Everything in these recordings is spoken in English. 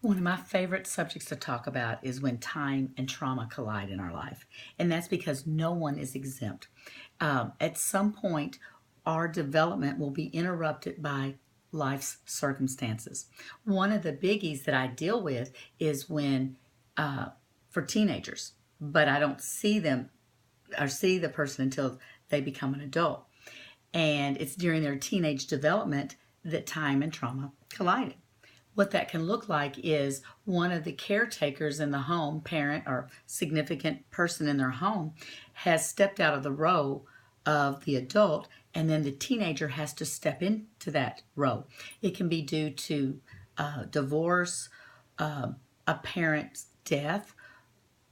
One of my favorite subjects to talk about is when time and trauma collide in our life. And that's because no one is exempt. At some point, our development will be interrupted by life's circumstances. One of the biggies that I deal with is when, for teenagers, but I don't see them or see the person until they become an adult. And it's during their teenage development that time and trauma collided. What that can look like is one of the caretakers in the home, parent or significant person in their home, has stepped out of the role of the adult, and then the teenager has to step into that role. It can be due to divorce, a parent's death,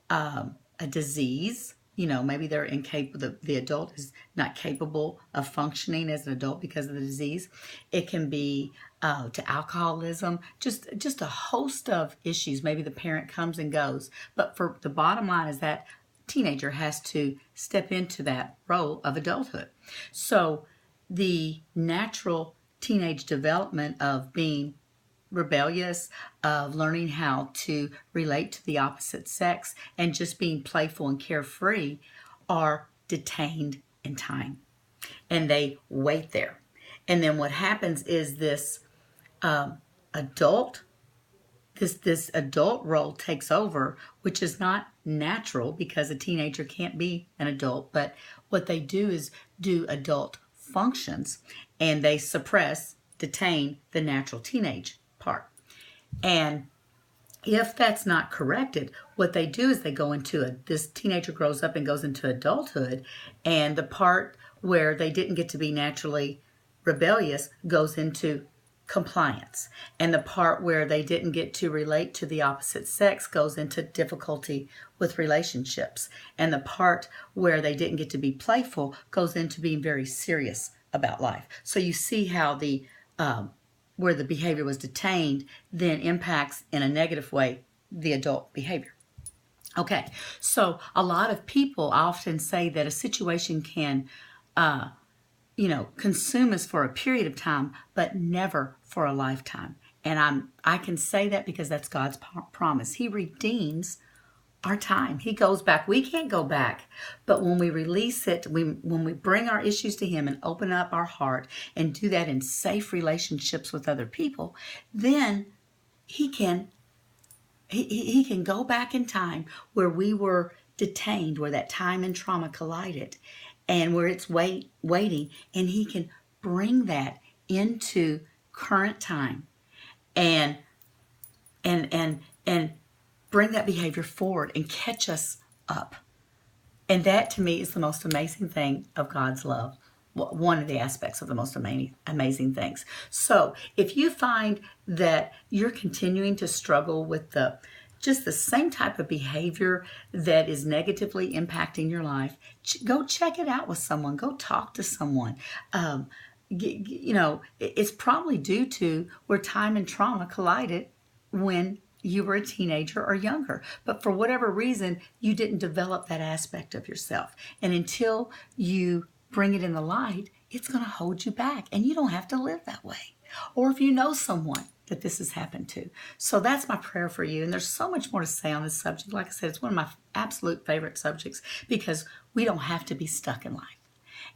a disease. Maybe they're incapable, the adult is not capable of functioning as an adult because of the disease. It can be to alcoholism, just a host of issues. Maybe the parent comes and goes. But for the bottom line is that teenager has to step into that role of adulthood. So the natural teenage development of being rebellious, of learning how to relate to the opposite sex, and just being playful and carefree are detained in time. And they wait there. And then what happens is this adult this adult role takes over, which is not natural because a teenager can't be an adult. But what they do is do adult functions, and they suppress, detain the natural teenage part. And if that's not corrected, what they do is they go into this teenager grows up and goes into adulthood, and the part where they didn't get to be naturally rebellious goes into compliance. And the part where they didn't get to relate to the opposite sex goes into difficulty with relationships. And the part where they didn't get to be playful goes into being very serious about life. So you see how the where the behavior was detained then impacts in a negative way the adult behavior. Okay, so a lot of people often say that a situation can consume us for a period of time, but never for a lifetime. And I can say that because that's God's promise. He redeems our time. He goes back. We can't go back. But when we release it, when we bring our issues to Him and open up our heart and do that in safe relationships with other people, then He can go back in time where we were detained, where that time and trauma collided, and where it's waiting, and He can bring that into current time and bring that behavior forward and catch us up. And that to me is the most amazing thing of God's love. One of the aspects of the most amazing things. So if you find that you're continuing to struggle with just the same type of behavior that is negatively impacting your life, go check it out with someone. Go talk to someone. It's probably due to where time and trauma collided when you were a teenager or younger. But for whatever reason, you didn't develop that aspect of yourself. And until you bring it in the light, it's going to hold you back. And you don't have to live that way. Or if you know someone that this has happened to. So that's my prayer for you. And there's so much more to say on this subject. Like I said, it's one of my absolute favorite subjects because we don't have to be stuck in life.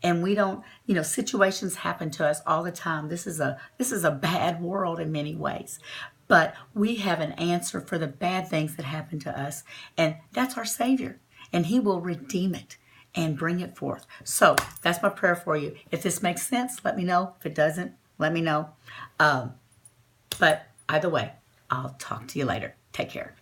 And we don't, situations happen to us all the time. This is a bad world in many ways. But we have an answer for the bad things that happen to us. And that's our Savior. And He will redeem it and bring it forth. So that's my prayer for you. If this makes sense, let me know. If it doesn't, let me know. But either way, I'll talk to you later. Take care.